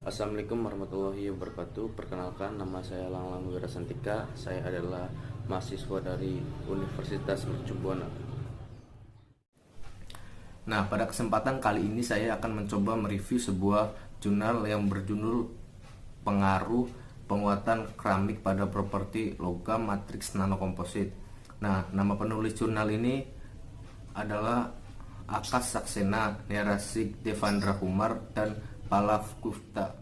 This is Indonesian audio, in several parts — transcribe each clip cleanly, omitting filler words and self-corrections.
Assalamualaikum warahmatullahi wabarakatuh. Perkenalkan, nama saya Langlang Wirasantika. Saya adalah mahasiswa dari Universitas Mercubuana. Nah, pada kesempatan kali ini saya akan mencoba mereview sebuah jurnal yang berjudul Pengaruh Penguatan Keramik pada Properti Logam Matriks Nanokomposit. Nah, nama penulis jurnal ini adalah Akash Saxena, Neeraj Devendra Kumar, dan Pallav Gupta.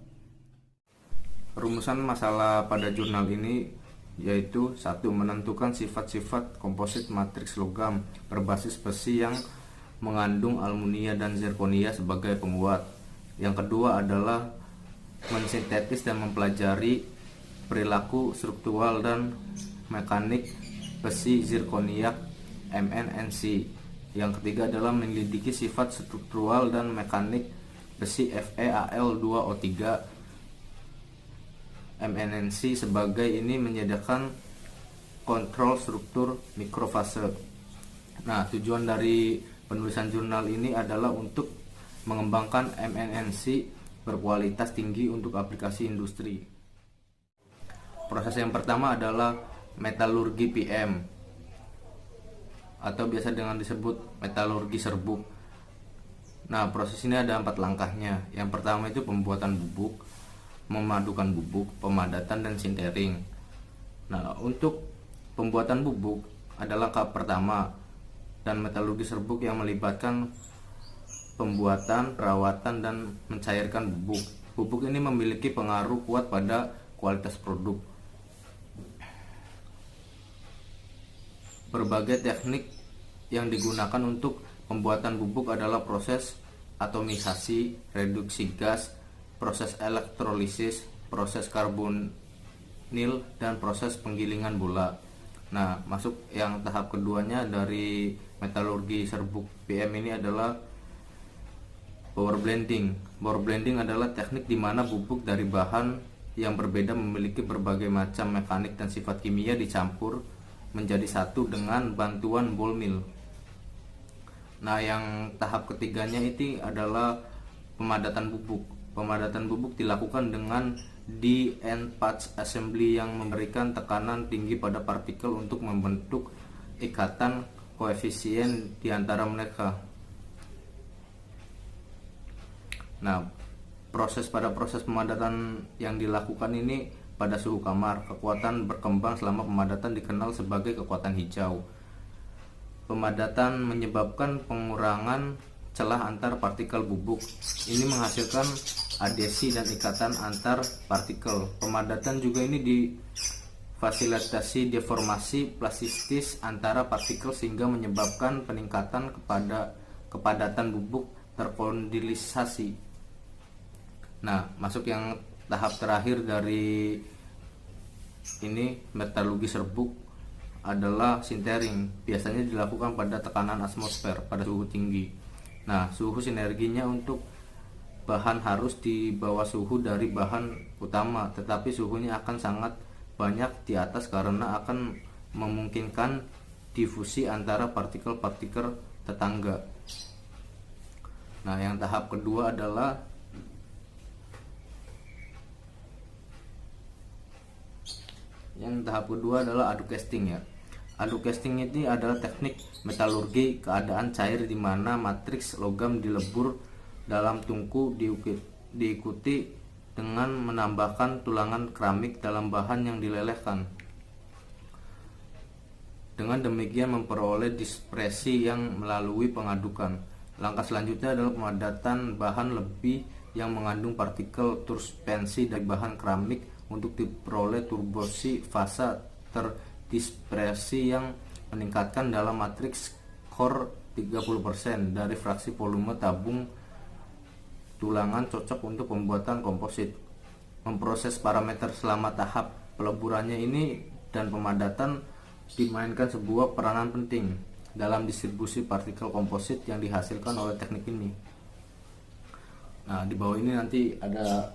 Rumusan masalah pada jurnal ini yaitu: 1. Menentukan sifat-sifat komposit matriks logam berbasis besi yang mengandung aluminium dan zirkonia sebagai penguat. Yang kedua adalah mensintetis dan mempelajari perilaku struktural dan mekanik besi zirkoniak MnNC. Yang ketiga adalah menyelidiki sifat struktural dan mekanik besi FeAl2O3 MnNC sebagai ini menyediakan kontrol struktur mikrofase. Nah, tujuan dari penulisan jurnal ini adalah untuk mengembangkan MnNC berkualitas tinggi untuk aplikasi industri. Proses yang pertama adalah metalurgi PM atau biasa dengan disebut metalurgi serbuk. Nah, proses ini ada 4 langkahnya. Yang pertama itu pembuatan bubuk, memadukan bubuk, pemadatan, dan sintering. Nah, untuk pembuatan bubuk adalah langkah pertama, dan metalurgi serbuk yang melibatkan pembuatan, perawatan, dan mencairkan bubuk. Bubuk ini memiliki pengaruh kuat pada kualitas produk. Berbagai teknik yang digunakan untuk pembuatan bubuk adalah proses atomisasi, reduksi gas, proses elektrolisis, proses karbonil, dan proses penggilingan bola. Nah, masuk yang tahap keduanya dari metalurgi serbuk PM ini adalah power blending. Power blending adalah teknik di mana bubuk dari bahan yang berbeda memiliki berbagai macam mekanik dan sifat kimia dicampur menjadi satu dengan bantuan ball mill. Nah, yang tahap ketiganya itu adalah pemadatan bubuk. Pemadatan bubuk dilakukan dengan die-end patch assembly yang memberikan tekanan tinggi pada partikel untuk membentuk ikatan koefisien di antara mereka. Nah, proses pemadatan yang dilakukan ini pada suhu kamar. Kekuatan berkembang selama pemadatan dikenal sebagai kekuatan hijau. Pemadatan menyebabkan pengurangan celah antar partikel bubuk. Ini menghasilkan adhesi dan ikatan antar partikel. Pemadatan juga ini difasilitasi deformasi plastistis antara partikel sehingga menyebabkan peningkatan kepadatan bubuk terkondilisasi. Nah, masuk yang tahap terakhir dari ini metalurgi serbuk adalah sintering. Biasanya dilakukan pada tekanan atmosfer pada suhu tinggi. Nah, suhu sinerginya untuk bahan harus di bawah suhu dari bahan utama, tetapi suhunya akan sangat banyak di atas karena akan memungkinkan difusi antara partikel-partikel tetangga. Nah, yang tahap kedua adalah adu casting ya. Adu casting ini adalah teknik metalurgi keadaan cair di mana matriks logam dilebur dalam tungku diikuti dengan menambahkan tulangan keramik dalam bahan yang dilelehkan. Dengan demikian memperoleh dispersi yang melalui pengadukan. Langkah selanjutnya adalah pemadatan bahan lebih yang mengandung partikel turbulensi dari bahan keramik untuk diperoleh turbulensi fase terdispersi yang meningkatkan dalam matriks core 30% dari fraksi volume tabung tulangan cocok untuk pembuatan komposit. Memproses parameter selama tahap peleburannya ini dan pemadatan dimainkan sebuah peranan penting dalam distribusi partikel komposit yang dihasilkan oleh teknik ini. Nah, di bawah ini nanti ada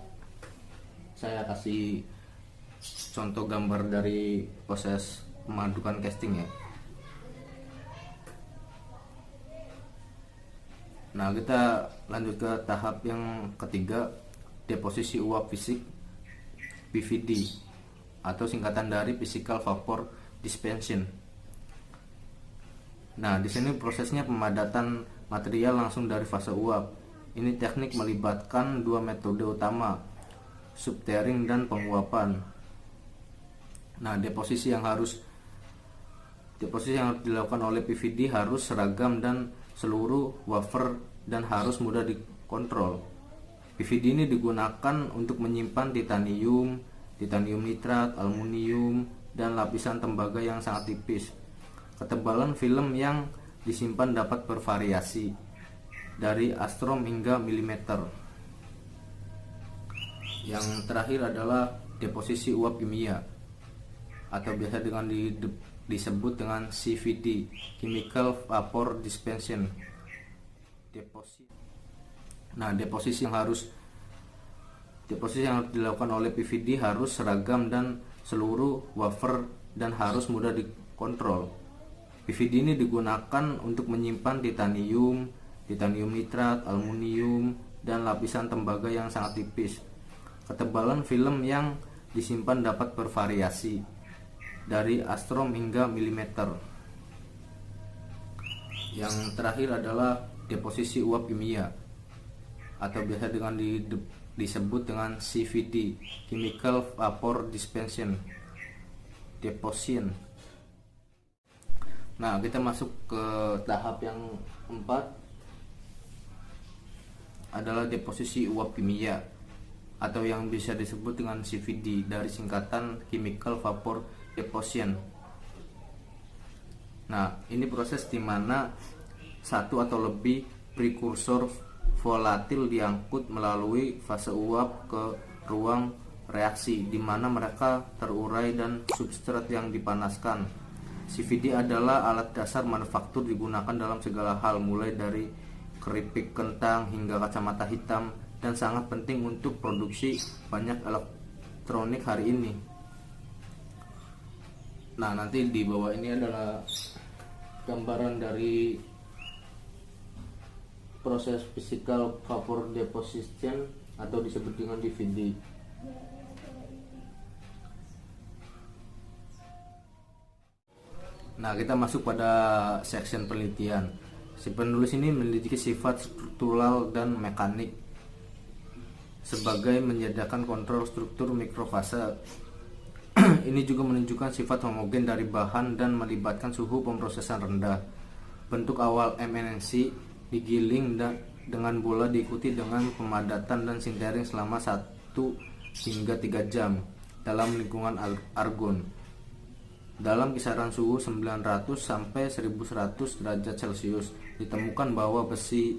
saya kasih contoh gambar dari proses pemadukan casting ya. Nah, kita lanjut ke tahap yang ketiga, deposisi uap fisik (PVD) atau singkatan dari Physical Vapor Dispensing. Nah, di sini prosesnya pemadatan material langsung dari fase uap. Ini teknik melibatkan dua metode utama, subtering dan penguapan. Nah, deposisi yang harus dilakukan oleh PVD harus seragam dan seluruh wafer dan harus mudah dikontrol. PVD ini digunakan untuk menyimpan titanium nitrat, aluminium, dan lapisan tembaga yang sangat tipis. Ketebalan film yang disimpan dapat bervariasi dari astrom hingga milimeter. Yang terakhir adalah deposisi uap kimia atau biasa disebut dengan CVD, Chemical Vapor Dispensing. Deposisi yang harus dilakukan oleh PVD harus seragam dan seluruh wafer dan harus mudah dikontrol. PVD ini digunakan untuk menyimpan titanium nitrat, aluminium, dan lapisan tembaga yang sangat tipis. Ketebalan film yang disimpan dapat bervariasi dari astrom hingga milimeter. Yang terakhir adalah deposisi uap kimia atau biasa disebut dengan CVD, Chemical Vapor Dispensing. Nah, kita masuk ke tahap yang keempat, adalah deposisi uap kimia atau yang bisa disebut dengan CVD dari singkatan Chemical Vapor Deposition. Nah, ini proses di mana satu atau lebih prekursor volatil diangkut melalui fase uap ke ruang reaksi di mana mereka terurai dan substrat yang dipanaskan. CVD adalah alat dasar manufaktur digunakan dalam segala hal, mulai dari keripik kentang hingga kacamata hitam, dan sangat penting untuk produksi banyak elektronik hari ini. Nah, nanti di bawah ini adalah gambaran dari proses Physical Vapor Deposition atau disebut dengan PVD. Nah, kita masuk pada section penelitian. Si penulis ini meneliti sifat struktural dan mekanik sebagai menyediakan kontrol struktur mikrofase. Ini juga menunjukkan sifat homogen dari bahan dan melibatkan suhu pemrosesan rendah. Bentuk awal MNC digiling dengan bola diikuti dengan pemadatan dan sintering selama 1 hingga 3 jam dalam lingkungan argon dalam kisaran suhu 900 sampai 1100 derajat Celcius. Ditemukan bahwa besi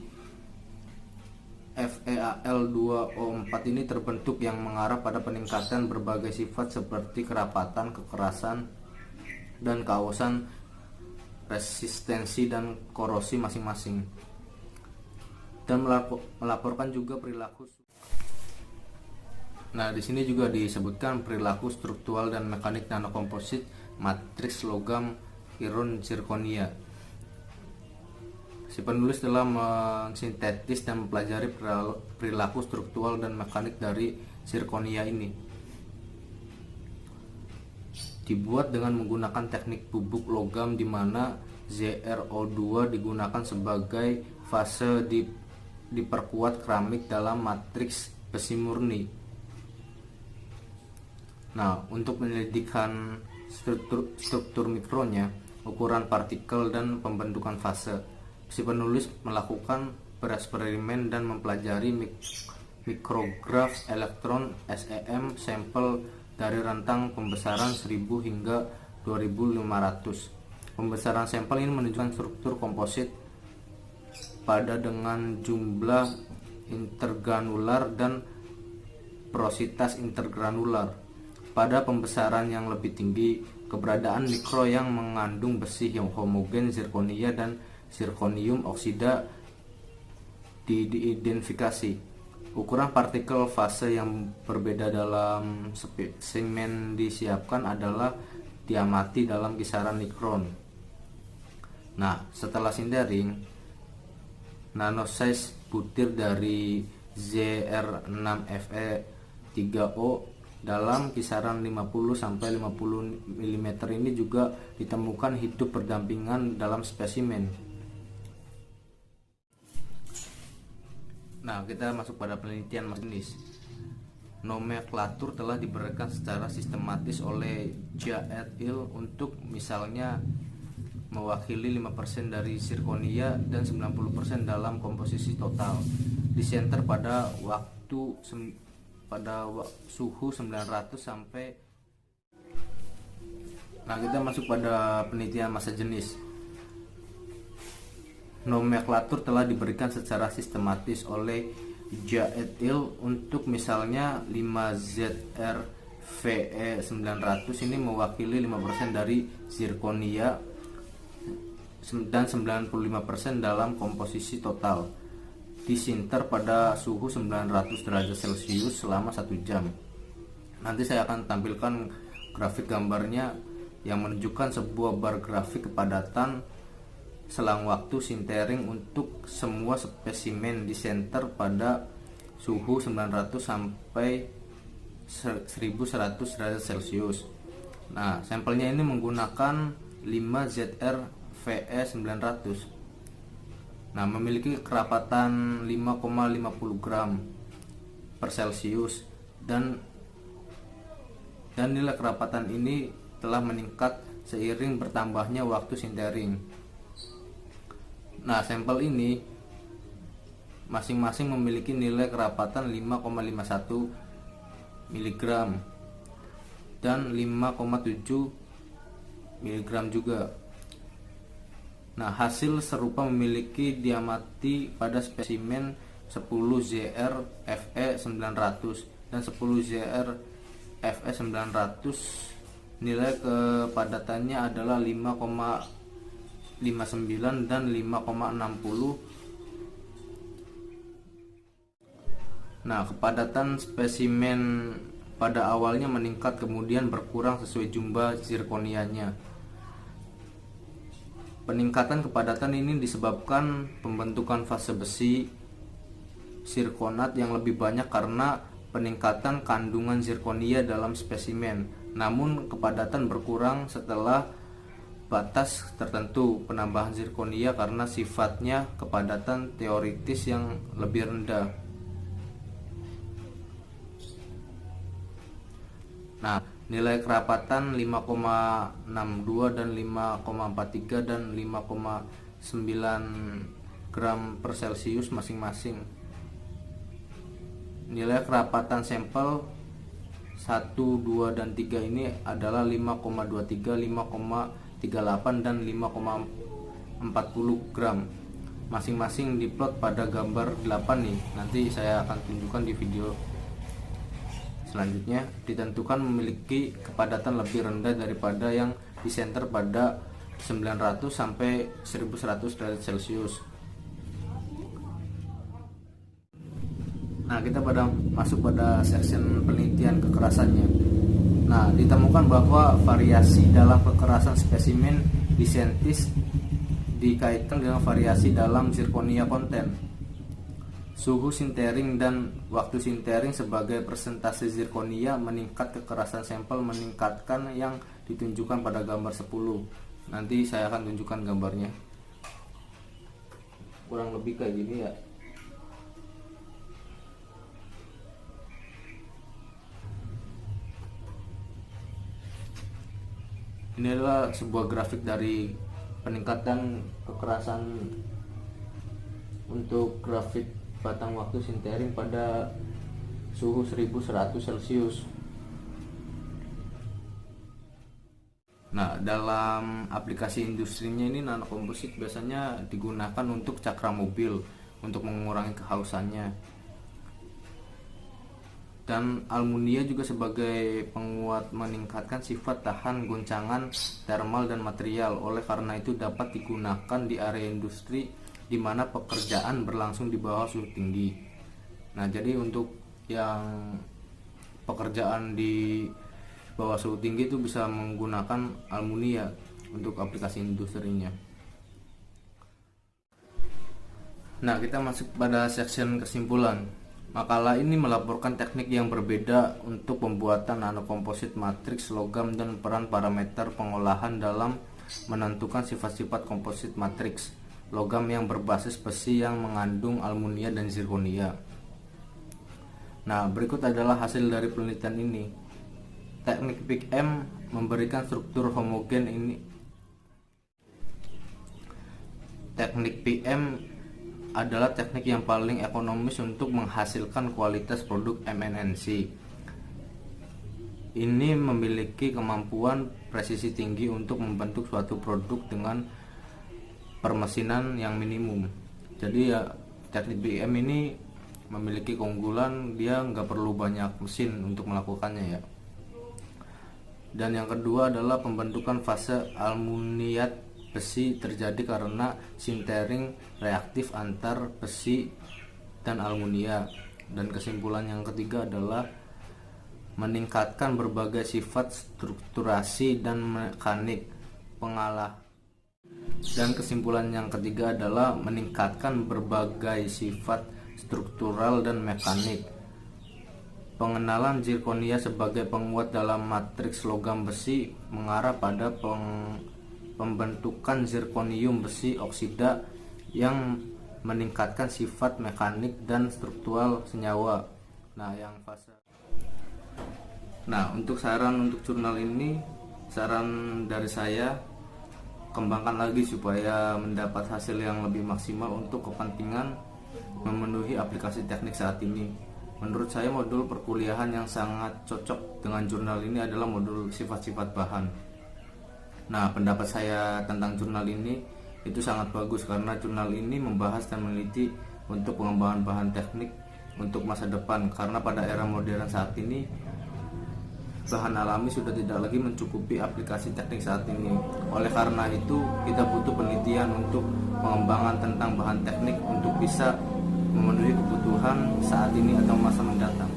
FeAl2O4 ini terbentuk yang mengarah pada peningkatan berbagai sifat seperti kerapatan, kekerasan, dan keawasan, resistensi, dan korosi masing-masing, dan melaporkan juga perilaku. Nah, di sini juga disebutkan perilaku struktural dan mekanik nanokomposit matriks logam iron zirconia. Si penulis telah mensintetis dan mempelajari perilaku struktural dan mekanik dari zirconia ini. Dibuat dengan menggunakan teknik bubuk logam di mana ZrO2 digunakan sebagai fase diperkuat keramik dalam matriks besi murni. Nah, untuk menyelidikkan struktur mikronya, ukuran partikel, dan pembentukan fase, si penulis melakukan bereksperimen dan mempelajari mikrograf elektron SEM sampel dari rentang pembesaran 1000 hingga 2500. Pembesaran sampel ini menunjukkan struktur komposit pada dengan jumlah intergranular dan porositas intergranular. Pada pembesaran yang lebih tinggi, keberadaan mikro yang mengandung besi yang homogen zirconia dan zirconium oksida diidentifikasi. Ukuran partikel fase yang berbeda dalam spesimen disiapkan adalah diamati dalam kisaran mikron. Nah, setelah sintering, nanosize butir dari ZR6Fe3O dalam kisaran 50-50 mm ini juga ditemukan hidup berdampingan dalam spesimen. Nah, kita masuk pada penelitian jenis. Nomenklatur telah diberikan secara sistematis oleh Jia et al. Untuk misalnya mewakili 5% dari zirconia dan 90% dalam komposisi total. Disenter pada suhu 900 sampai. Nah, kita masuk pada penelitian massa jenis. Nomenklatur telah diberikan secara sistematis oleh Jia et al. Untuk misalnya 5ZR-Fe900 ini mewakili 5% dari zirconia dan 95% dalam komposisi total. Disinter pada suhu 900 derajat Celcius selama 1 jam. Nanti saya akan tampilkan grafik gambarnya yang menunjukkan sebuah bar grafik kepadatan selang waktu sintering untuk semua spesimen disinter pada suhu 900 sampai 1100 derajat Celcius. Nah, sampelnya ini menggunakan 5ZR-Fe900. Nah, memiliki kerapatan 5,50 gram per Celcius dan nilai kerapatan ini telah meningkat seiring bertambahnya waktu sintering. Nah, sampel ini masing-masing memiliki nilai kerapatan 5,51 mg dan 5,7 mg juga. Nah, hasil serupa memiliki diamati pada spesimen 10ZR-Fe900 dan 10ZR-Fe900. Nilai kepadatannya adalah 5,59 dan 5,60. Nah, kepadatan spesimen pada awalnya meningkat kemudian berkurang sesuai jumlah zirconianya. Peningkatan kepadatan ini disebabkan pembentukan fase besi zirkonat yang lebih banyak karena peningkatan kandungan zirconia dalam spesimen. Namun kepadatan berkurang setelah batas tertentu penambahan zirconia karena sifatnya kepadatan teoritis yang lebih rendah. Nah, nilai kerapatan 5,62 dan 5,43 dan 5,9 gram per Celcius masing-masing. Nilai kerapatan sampel 1, 2, dan 3 ini adalah 5,23, 5,38 dan 5,40 gram masing-masing diplot pada gambar 8 nih. Nanti saya akan tunjukkan di video selanjutnya. Ditentukan memiliki kepadatan lebih rendah daripada yang disenter pada 900 sampai 1100 derajat Celcius. Nah, kita masuk pada section penelitian kekerasannya. Nah, ditemukan bahwa variasi dalam kekerasan spesimen disentis dikaitkan dengan variasi dalam zirconia konten. Suhu sintering dan waktu sintering sebagai persentase zirconia meningkat kekerasan sampel meningkatkan yang ditunjukkan pada gambar 10. Nanti saya akan tunjukkan gambarnya. Kurang lebih kayak gini ya. Ini adalah sebuah grafik dari peningkatan kekerasan untuk grafik batang waktu sintering pada suhu 1100 Celcius. Nah, dalam aplikasi industrinya ini nanokomposit biasanya digunakan untuk cakra mobil untuk mengurangi kehausannya. Dan almunia juga sebagai penguat meningkatkan sifat tahan goncangan thermal dan material. Oleh karena itu dapat digunakan di area industri di mana pekerjaan berlangsung di bawah suhu tinggi. Nah, jadi untuk yang pekerjaan di bawah suhu tinggi itu bisa menggunakan almunia untuk aplikasi industrinya. Nah, kita masuk pada section kesimpulan. Makalah ini melaporkan teknik yang berbeda untuk pembuatan nanokomposit matriks logam dan peran parameter pengolahan dalam menentukan sifat-sifat komposit matriks logam yang berbasis besi yang mengandung almunia dan zirkonia. Nah, berikut adalah hasil dari penelitian ini. Teknik PICM memberikan struktur homogen ini. Teknik PM adalah teknik yang paling ekonomis untuk menghasilkan kualitas produk MNNC. Ini memiliki kemampuan presisi tinggi untuk membentuk suatu produk dengan permesinan yang minimum. Jadi ya, teknik PM ini memiliki keunggulan, dia nggak perlu banyak mesin untuk melakukannya ya. Dan yang kedua adalah pembentukan fase aluminiat besi terjadi karena sintering reaktif antar besi dan alumunia. Dan kesimpulan yang ketiga adalah meningkatkan berbagai sifat strukturasi dan mekanik pengalah. Dan kesimpulan yang ketiga adalah meningkatkan berbagai sifat struktural dan mekanik. Pengenalan zirkonia sebagai penguat dalam matriks logam besi mengarah pada pembentukan zirkonium besi oksida yang meningkatkan sifat mekanik dan struktural senyawa. Untuk saran untuk jurnal ini, saran dari saya, kembangkan lagi supaya mendapat hasil yang lebih maksimal untuk kepentingan memenuhi aplikasi teknik saat ini. Menurut saya modul perkuliahan yang sangat cocok dengan jurnal ini adalah modul sifat-sifat bahan. Nah, pendapat saya tentang jurnal ini itu sangat bagus karena jurnal ini membahas dan meneliti untuk pengembangan bahan teknik untuk masa depan, karena pada era modern saat ini bahan alami sudah tidak lagi mencukupi aplikasi teknik saat ini. Oleh karena itu, kita butuh penelitian untuk pengembangan tentang bahan teknik untuk bisa memenuhi kebutuhan saat ini atau masa mendatang.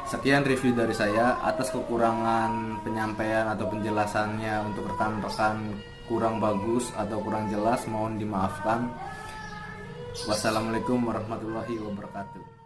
Sekian review dari saya. Atas kekurangan penyampaian atau penjelasannya untuk rekan-rekan kurang bagus atau kurang jelas, mohon dimaafkan. Wassalamualaikum warahmatullahi wabarakatuh.